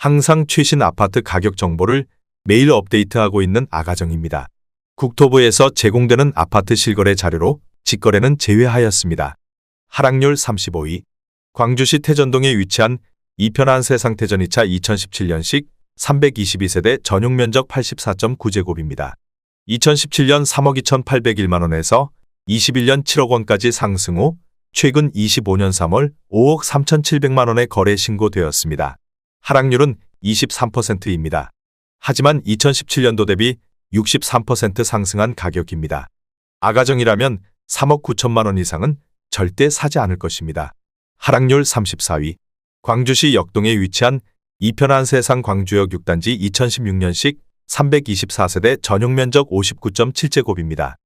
항상 최신 아파트 가격 정보를 매일 업데이트하고 있는 아가정입니다. 국토부에서 제공되는 아파트 실거래 자료로 직거래는 제외하였습니다. 하락률 35위. 광주시 태전동에 위치한 이편한 세상태전 2차 2017년식 322세대 전용 면적 84.9제곱입니다. 2017년 3억 2,801만원에서 21년 7억 원까지 상승 후 최근 25년 3월 5억 3,700만원에 거래 신고되었습니다. 하락률은 23%입니다. 하지만 2017년도 대비 63% 상승한 가격입니다. 아가정이라면 3억 9천만 원 이상은 절대 사지 않을 것입니다. 하락률 34위. 광주시 역동에 위치한 이편한 세상 광주역 6단지 2016년식 324세대 전용 면적 59.7제곱입니다.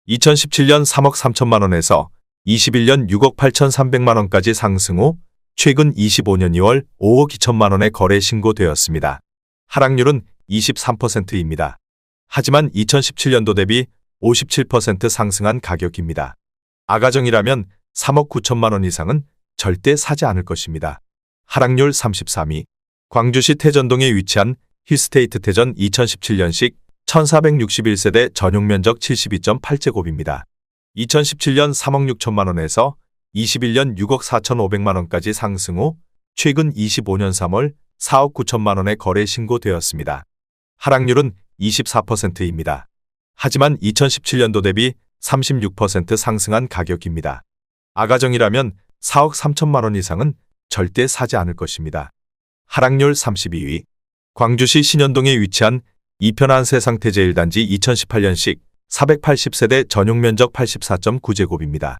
2017년 3억 3천만 원에서 21년 6억 8,300만 원까지 상승 후 최근 25년 2월 5억 2천만 원에 거래 신고되었습니다. 하락률은 23%입니다. 하지만 2017년도 대비 57% 상승한 가격입니다. 아가정이라면 3억 9천만 원 이상은 절대 사지 않을 것입니다. 하락률 33위. 광주시 태전동에 위치한 힐스테이트 태전 2017년식 1461세대 전용 면적 72.8제곱입니다. 2017년 3억 6천만 원에서 21년 6억 4,500만 원까지 상승 후 최근 25년 3월 4억 9천만 원에 거래 신고되었습니다. 하락률은 24%입니다. 하지만 2017년도 대비 36% 상승한 가격입니다. 아가정이라면 4억 3천만 원 이상은 절대 사지 않을 것입니다. 하락률 32위. 광주시 신현동에 위치한 이편한 세상태제 1단지 2018년식 480세대 전용 면적 84.9제곱입니다.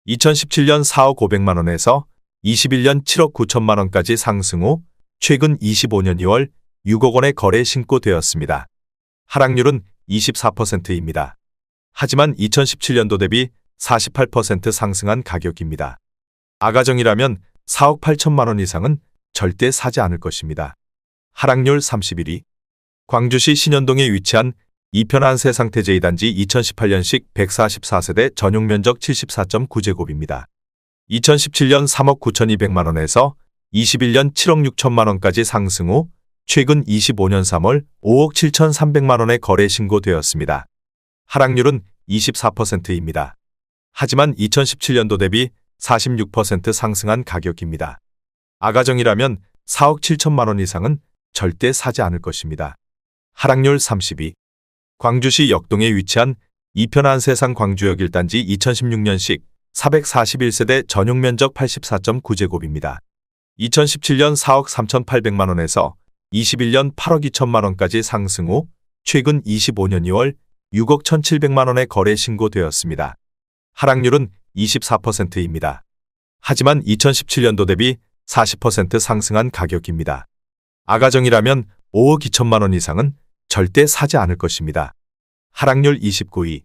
2017년 4억 500만 원에서 21년 7억 9천만 원까지 상승 후 최근 25년 2월 6억 원에 거래 신고되었습니다. 하락률은 24%입니다. 하지만 2017년도 대비 48% 상승한 가격입니다. 아가정이라면 4억 8천만 원 이상은 절대 사지 않을 것입니다. 하락률 31위. 광주시 신현동에 위치한 이편한 세상태제 2단지 2018년식 144세대 전용 면적 74.9제곱입니다. 2017년 3억 9,200만 원에서 21년 7억 6천만 원까지 상승 후 최근 25년 3월 5억 7,300만 원에 거래 신고되었습니다. 하락률은 24%입니다. 하지만 2017년도 대비 46% 상승한 가격입니다. 아가정이라면 4억 7천만 원 이상은 절대 사지 않을 것입니다. 하락률 30위. 광주시 역동에 위치한 이편한 세상 광주역 1단지 2016년식 441세대 전용 면적 84.9제곱입니다. 2017년 4억 3,800만 원에서 21년 8억 2천만 원까지 상승 후 최근 25년 2월 6억 1,700만 원에 거래 신고되었습니다. 하락률은 24%입니다. 하지만 2017년도 대비 40% 상승한 가격입니다. 아가정이라면 5억 2천만 원 이상은 절대 사지 않을 것입니다. 하락률 29위.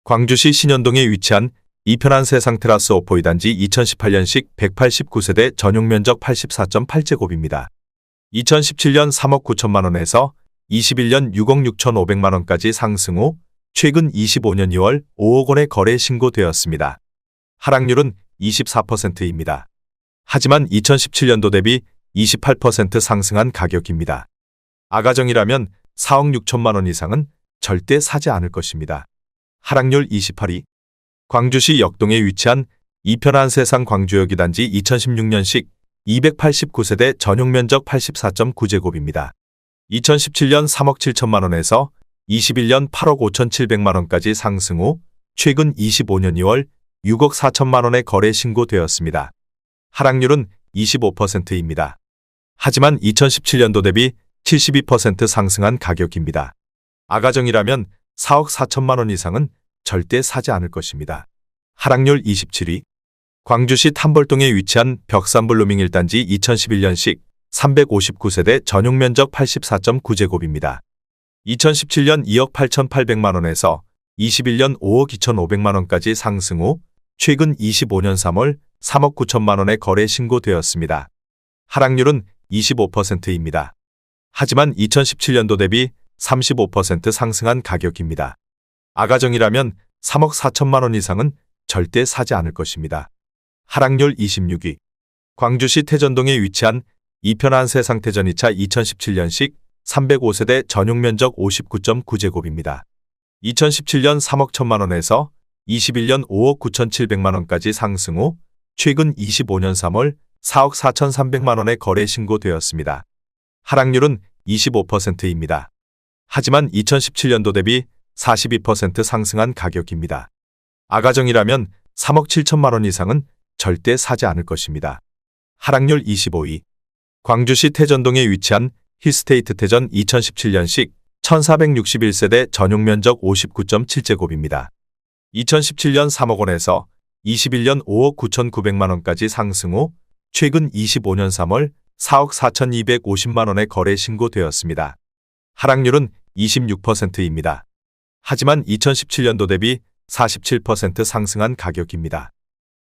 광주시 신현동에 위치한 이편한 세상 테라스 오포 2단지 2018년식 189세대 전용 면적 84.8제곱입니다. 2017년 3억 9천만 원에서 21년 6억 6,500만 원까지 상승 후 최근 25년 2월 5억 원에 거래 신고되었습니다. 하락률은 24%입니다. 하지만 2017년도 대비 28% 상승한 가격입니다. 아가정이라면 4억 6천만 원 이상은 절대 사지 않을 것입니다. 하락률 28위. 광주시 역동에 위치한 이편한 세상 광주역 2단지 2016년식 289세대 전용 면적 84.9제곱입니다. 2017년 3억 7천만 원에서 21년 8억 5,700만 원까지 상승 후 최근 25년 2월 6억 4천만 원에 거래 신고되었습니다. 하락률은 25%입니다. 하지만 2017년도 대비 72% 상승한 가격입니다. 아가정이라면 4억 4천만 원 이상은 절대 사지 않을 것입니다. 하락률 27위. 광주시 탐벌동에 위치한 벽산블루밍 1단지 2011년식 359세대 전용 면적 84.9제곱입니다. 2017년 2억 8,800만 원에서 21년 5억 2,500만 원까지 상승 후 최근 25년 3월 3억 9천만 원에 거래 신고되었습니다. 하락률은 25%입니다. 하지만 2017년도 대비 35% 상승한 가격입니다. 아가정이라면 3억 4천만 원 이상은 절대 사지 않을 것입니다. 하락률 26위. 광주시 태전동에 위치한 이편한 세상태전 2차 2017년식 305세대 전용 면적 59.9제곱입니다. 2017년 3억 1천만 원에서 21년 5억 9천7백만 원까지 상승 후 최근 25년 3월 4억 4천3백만 원에 거래 신고되었습니다. 하락률은 25%입니다. 하지만 2017년도 대비 42% 상승한 가격입니다. 아가정이라면 3억 7천만 원 이상은 절대 사지 않을 것입니다. 하락률 25위. 광주시 태전동에 위치한 힐스테이트 태전 2017년식 1461세대 전용 면적 59.7제곱입니다. 2017년 3억 원에서 21년 5억 9천9백만 원까지 상승 후 최근 25년 3월 4억 4천2백오십만 원에 거래 신고되었습니다. 하락률은 26%입니다. 하지만 2017년도 대비 47% 상승한 가격입니다.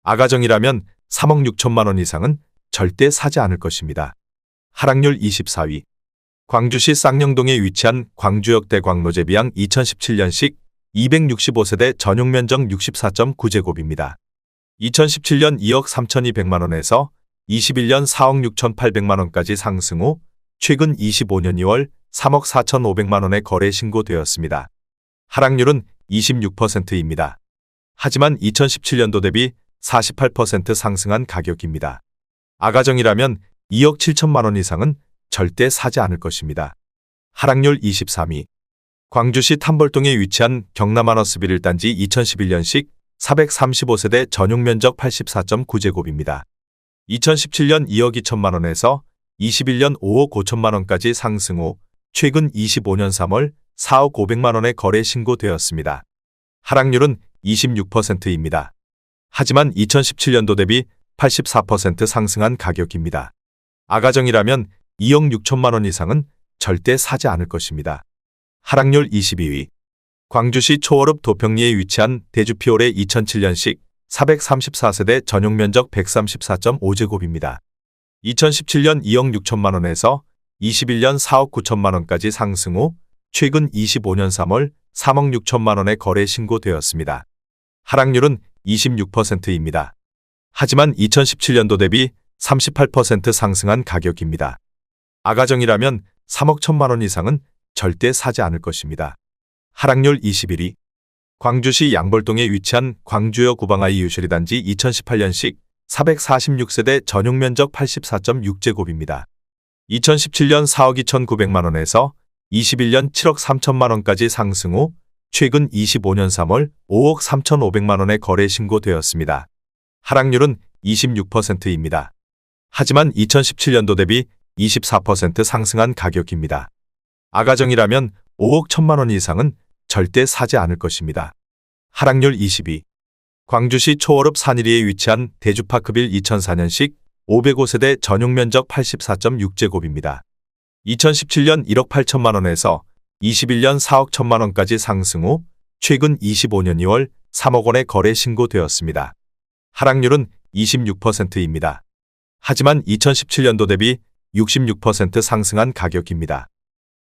아가정이라면 3억 6천만 원 이상은 절대 사지 않을 것입니다. 하락률 24위. 광주시 쌍용동에 위치한 광주역 대광로제비양 2017년식 265세대 전용 면적 64.9제곱입니다. 2017년 2억 3,200만 원에서 21년 4억 6,800만 원까지 상승 후 최근 25년 2월 3억 4,500만 원에 거래 신고되었습니다. 하락률은 26%입니다. 하지만 2017년도 대비 48% 상승한 가격입니다. 아가정이라면 2억 7천만 원 이상은 절대 사지 않을 것입니다. 하락률 23위. 광주시 탐벌동에 위치한 경남하너스빌 1단지 2011년식 435세대 전용 면적 84.9제곱입니다. 2017년 2억 2천만 원에서 21년 5억 5천만 원까지 상승 후 최근 25년 3월 4억 5백만 원에 거래 신고되었습니다. 하락률은 26%입니다. 하지만 2017년도 대비 84% 상승한 가격입니다. 아가정이라면 2억 6천만 원 이상은 절대 사지 않을 것입니다. 하락률 22위. 광주시 초월읍 도평리에 위치한 대주피올의 2007년식 434세대 전용 면적 134.5제곱입니다. 2017년 2억 6천만 원에서 21년 4억 9천만 원까지 상승 후 최근 25년 3월 3억 6천만 원에 거래 신고되었습니다. 하락률은 26%입니다. 하지만 2017년도 대비 38% 상승한 가격입니다. 아가정이라면 3억 1천만 원 이상은 절대 사지 않을 것입니다. 하락률 21위. 광주시 양벌동에 위치한 광주역 구방아이 유실이 단지 2018년식 446세대 전용 면적 84.6제곱입니다. 2017년 4억 2천9백만 원에서 21년 7억 3천만 원까지 상승 후 최근 25년 3월 5억 3천5백만 원에 거래 신고되었습니다. 하락률은 26%입니다. 하지만 2017년도 대비 24% 상승한 가격입니다. 아가정이라면 5억 1천만 원 이상은 절대 사지 않을 것입니다. 하락률 22. 광주시 초월읍 산일이에 위치한 대주파크빌 2004년식 505세대 전용 면적 84.6제곱입니다. 2017년 1억 8천만 원에서 21년 4억 1천만 원까지 상승 후 최근 25년 2월 3억 원에 거래 신고되었습니다. 하락률은 26%입니다. 하지만 2017년도 대비 66% 상승한 가격입니다.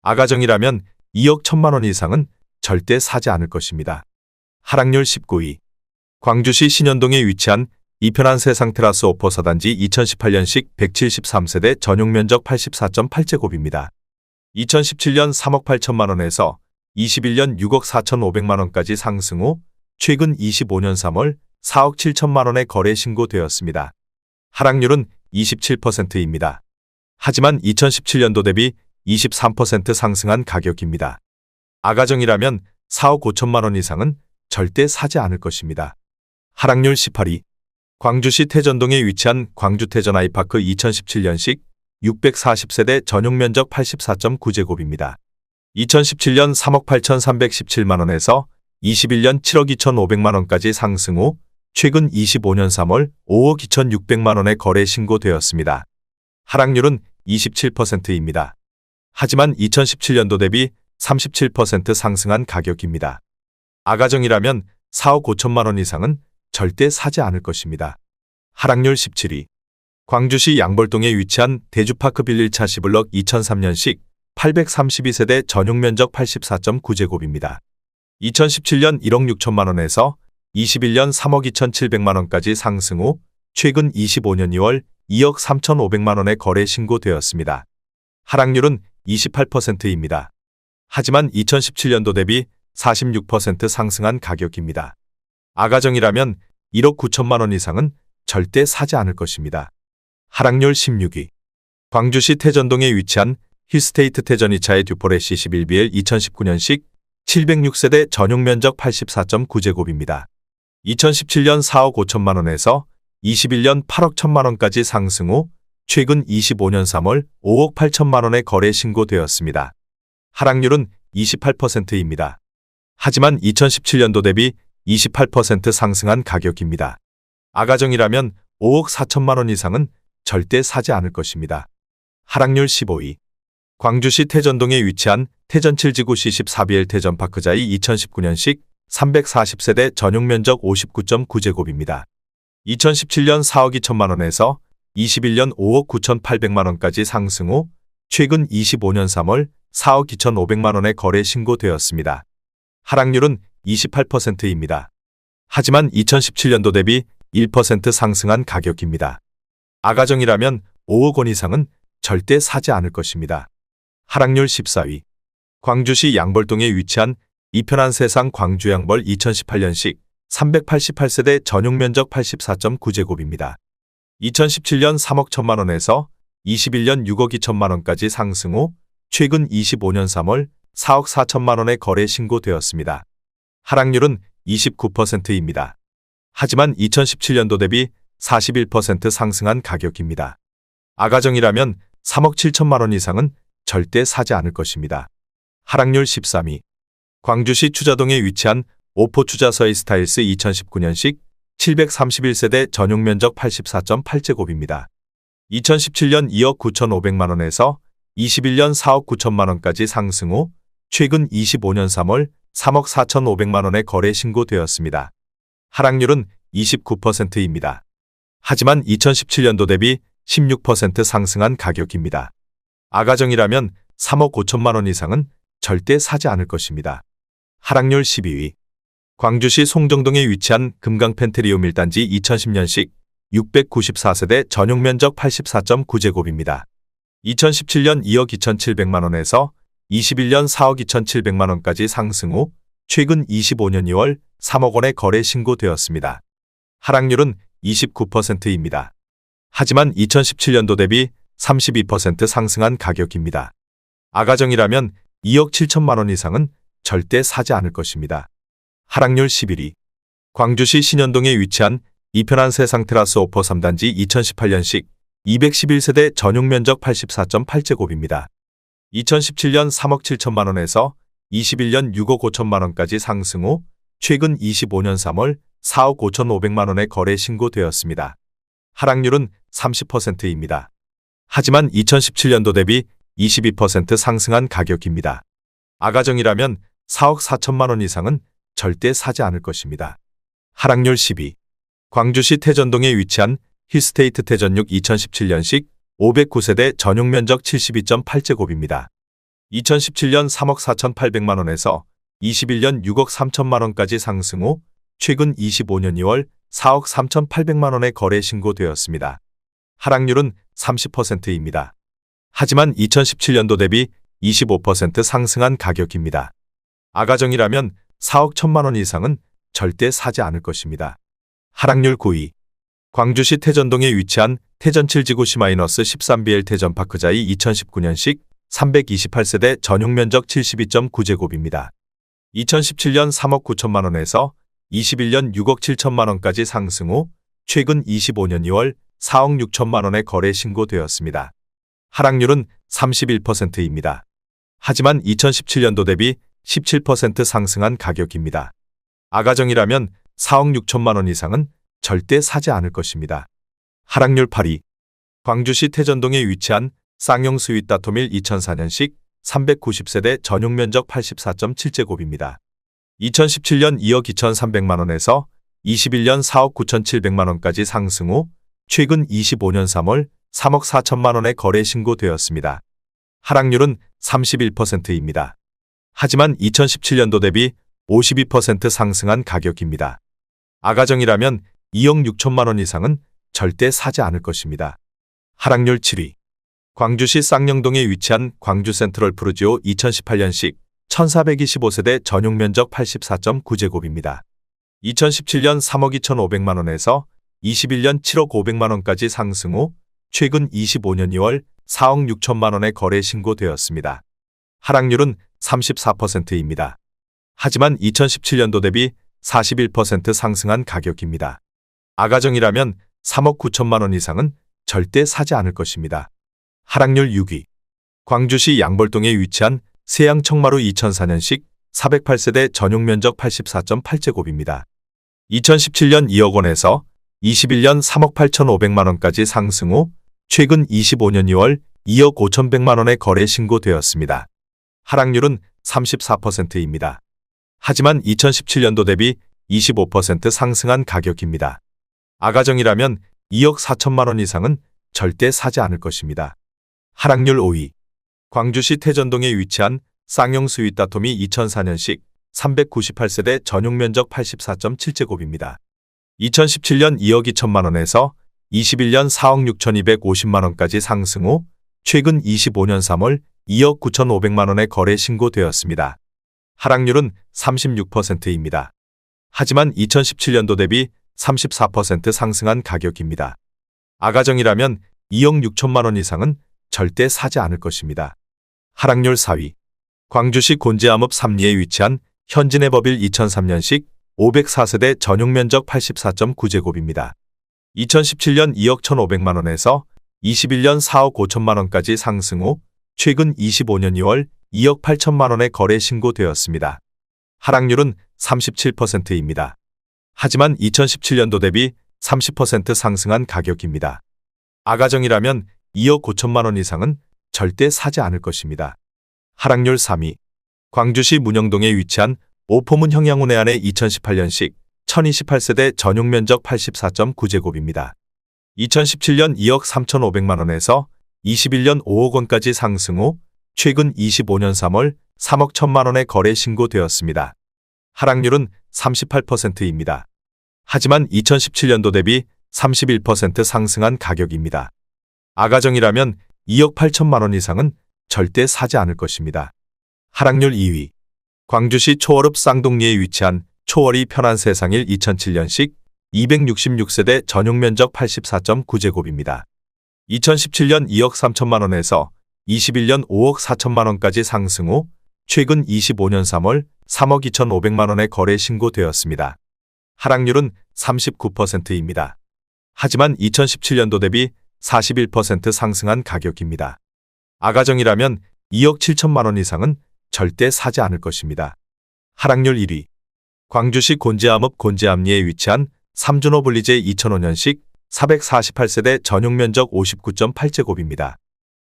아가정이라면 2억 1천만 원 이상은 절대 사지 않을 것입니다. 하락률 19위. 광주시 신현동에 위치한 이편한 세상테라스 오퍼 4단지 2018년식 173세대 전용 면적 84.8제곱입니다. 2017년 3억 8천만 원에서 21년 6억 4천5백만 원까지 상승 후 최근 25년 3월 4억 7천만 원에 거래 신고되었습니다. 하락률은 27%입니다. 하지만 2017년도 대비 23% 상승한 가격입니다. 아가정이라면 4억 5천만 원 이상은 절대 사지 않을 것입니다. 하락률 18위. 광주시 태전동에 위치한 광주태전 아이파크 2017년식 640세대 전용 면적 84.9제곱입니다. 2017년 3억 8천317만 원에서 21년 7억 2천5백만 원까지 상승 후 최근 25년 3월 5억 2천6백만 원에 거래 신고되었습니다. 하락률은 27%입니다. 하지만 2017년도 대비 37% 상승한 가격입니다. 아가정이라면 4억 5천만 원 이상은 절대 사지 않을 것입니다. 하락률 17위. 광주시 양벌동에 위치한 대주파크 빌 1차 C블럭 2003년식 832세대 전용 면적 84.9제곱입니다. 2017년 1억 6천만 원에서 21년 3억 2천7백만 원까지 상승 후 최근 25년 2월 2억 3,500만 원의 거래 신고되었습니다. 하락률은 28%입니다. 하지만 2017년도 대비 46% 상승한 가격입니다. 아가정이라면 1억 9천만 원 이상은 절대 사지 않을 것입니다. 하락률 16위. 광주시 태전동에 위치한 힐스테이트 태전 2차의 듀포레시 11BL 2019년식 706세대 전용 면적 84.9제곱입니다. 2017년 4억 5천만 원에서 21년 8억 1천만 원까지 상승 후 최근 25년 3월 5억 8천만 원의 거래 신고되었습니다. 하락률은 28%입니다. 하지만 2017년도 대비 28% 상승한 가격입니다. 아가정이라면 5억 4천만 원 이상은 절대 사지 않을 것입니다. 하락률 15위. 광주시 태전동에 위치한 태전 7지구 C14BL 태전파크자이 2019년식 340세대 전용 면적 59.9제곱입니다. 2017년 4억 2천만 원에서 21년 5억 9,800만 원까지 상승 후 최근 25년 3월 4억 2,500만 원의 거래 신고되었습니다. 하락률은 28%입니다. 하지만 2017년도 대비 1% 상승한 가격입니다. 아가정이라면 5억 원 이상은 절대 사지 않을 것입니다. 하락률 14위. 광주시 양벌동에 위치한 이편한 세상 광주양벌 2018년식 388세대 전용 면적 84.9제곱입니다. 2017년 3억 1천만 원에서 21년 6억 2천만 원까지 상승 후 최근 25년 3월 4억 4천만 원의 거래 신고되었습니다. 하락률은 29%입니다. 하지만 2017년도 대비 41% 상승한 가격입니다. 아가정이라면 3억 7천만 원 이상은 절대 사지 않을 것입니다. 하락률 13위. 광주시 추자동에 위치한 오포 추자서의 스타일스 2019년식 731세대 전용 면적 84.8제곱입니다. 2017년 2억 9,500만 원에서 21년 4억 9천만 원까지 상승 후 최근 25년 3월 3억 4,500만 원의 거래 신고되었습니다. 하락률은 29%입니다. 하지만 2017년도 대비 16% 상승한 가격입니다. 아가정이라면 3억 5천만 원 이상은 절대 사지 않을 것입니다. 하락률 12위. 광주시 송정동에 위치한 금강 펜트리움 1단지 2010년식 694세대 전용 면적 84.9제곱입니다. 2017년 2억 2,700만 원에서 21년 4억 2,700만 원까지 상승 후 최근 25년 2월 3억 원의 거래 신고되었습니다. 하락률은 29%입니다. 하지만 2017년도 대비 32% 상승한 가격입니다. 아가정이라면 2억 7천만 원 이상은 절대 사지 않을 것입니다. 하락률 11위. 광주시 신현동에 위치한 이편한 세상 테라스 오퍼 3단지 2018년식 211세대 전용 면적 84.8제곱입니다. 2017년 3억 7천만 원에서 21년 6억 5천만 원까지 상승 후 최근 25년 3월 4억 5,500만 원의 거래 신고되었습니다. 하락률은 30%입니다. 하지만 2017년도 대비 22% 상승한 가격입니다. 아가정이라면 4억 4천만 원 이상은 절대 사지 않을 것입니다. 하락률 10위. 광주시 태전동에 위치한 힐스테이트 태전육 2017년식 509세대 전용 면적 72.8제곱입니다. 2017년 3억 4,800만 원에서 21년 6억 3천만 원까지 상승 후 최근 25년 2월 4억 3,800만 원의 거래 신고되었습니다. 하락률은 30%입니다. 하지만 2017년도 대비 25% 상승한 가격입니다. 아가정이라면 4억 1천만 원 이상은 절대 사지 않을 것입니다. 하락률 9위. 광주시 태전동에 위치한 태전 7지구 C-13BL 태전파크자이 2019년식 328세대 전용 면적 72.9제곱입니다. 2017년 3억 9천만 원에서 21년 6억 7천만 원까지 상승 후 최근 25년 2월 4억 6천만 원의 거래 신고되었습니다. 하락률은 31%입니다. 하지만 2017년도 대비 17% 상승한 가격입니다. 아가정이라면 4억 6천만 원 이상은 절대 사지 않을 것입니다. 하락률 8위. 광주시 태전동에 위치한 쌍용 스윗 다토밀 2004년식 390세대 전용 면적 84.7제곱입니다. 2017년 2억 2,300만 원에서 21년 4억 9,700만 원까지 상승 후 최근 25년 3월 3억 4천만 원의 거래 신고되었습니다. 하락률은 31%입니다. 하지만 2017년도 대비 52% 상승한 가격입니다. 아가정이라면 2억 6천만 원 이상은 절대 사지 않을 것입니다. 하락률 7위. 광주시 쌍용동에 위치한 광주 센트럴 푸르지오 2018년식 1425세대 전용 면적 84.9제곱입니다. 2017년 3억 2,500만 원에서 21년 7억 500만 원까지 상승 후 최근 25년 2월 4억 6천만 원에 거래 신고되었습니다. 하락률은 34%입니다. 하지만 2017년도 대비 41% 상승한 가격입니다. 아가정이라면 3억 9천만 원 이상은 절대 사지 않을 것입니다. 하락률 6위. 광주시 양벌동에 위치한 세양 청마루 2004년식 408세대 전용 면적 84.8제곱입니다. 2017년 2억 원에서 21년 3억 8,500만 원까지 상승 후 최근 25년 2월 2억 5,100만 원에 거래 신고되었습니다. 하락률은 34%입니다. 하지만 2017년도 대비 25% 상승한 가격입니다. 아가정이라면 2억 4천만 원 이상은 절대 사지 않을 것입니다. 하락률 5위. 광주시 태전동에 위치한 쌍용 스윗다톰이 2004년식 398세대 전용 면적 84.7제곱입니다. 2017년 2억 2천만 원에서 21년 4억 6,250만 원까지 상승 후 최근 25년 3월 2억 9,500만 원에 거래 신고되었습니다. 하락률은 36%입니다. 하지만 2017년도 대비 34% 상승한 가격입니다. 아가정이라면 2억 6천만 원 이상은 절대 사지 않을 것입니다. 하락률 4위. 광주시 곤지암읍 3리에 위치한 현진해법일 2003년식 504세대 전용 면적 84.9제곱입니다. 2017년 2억 1,500만 원에서 21년 4억 5천만 원까지 상승 후 최근 25년 2월 2억 8천만 원에 거래 신고되었습니다. 하락률은 37%입니다. 하지만 2017년도 대비 30% 상승한 가격입니다. 아가정이라면 2억 5천만 원 이상은 절대 사지 않을 것입니다. 하락률 3위. 광주시 문영동에 위치한 오포문 형양운해안의 2018년식 1028세대 전용 면적 84.9제곱입니다. 2017년 2억 3,500만 원에서 21년 5억 원까지 상승 후 최근 25년 3월 3억 1천만 원에 거래 신고되었습니다. 하락률은 38%입니다. 하지만 2017년도 대비 31% 상승한 가격입니다. 아가정이라면 2억 8천만 원 이상은 절대 사지 않을 것입니다. 하락률 2위. 광주시 초월읍 쌍동리에 위치한 초월이 편한 세상일 2007년식 266세대 전용 면적 84.9제곱입니다. 2017년 2억 3천만 원에서 21년 5억 4천만 원까지 상승 후 최근 25년 3월 3억 2,500만 원에 거래 신고되었습니다. 하락률은 39%입니다. 하지만 2017년도 대비 41% 상승한 가격입니다. 아가정이라면 2억 7천만 원 이상은 절대 사지 않을 것입니다. 하락률 1위. 광주시 곤지암읍 곤지암리에 위치한 삼준호 블리제 2005년식 448세대 전용 면적 59.8제곱입니다.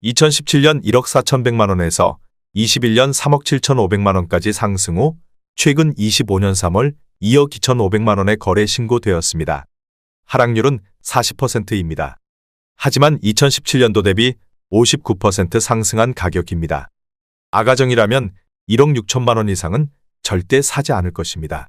2017년 1억 4,100만 원에서 21년 3억 7,500만 원까지 상승 후 최근 25년 3월 2억 2,500만 원에 거래 신고되었습니다. 하락률은 40%입니다. 하지만 2017년도 대비 59% 상승한 가격입니다. 아가정이라면 1억 6천만 원 이상은 절대 사지 않을 것입니다.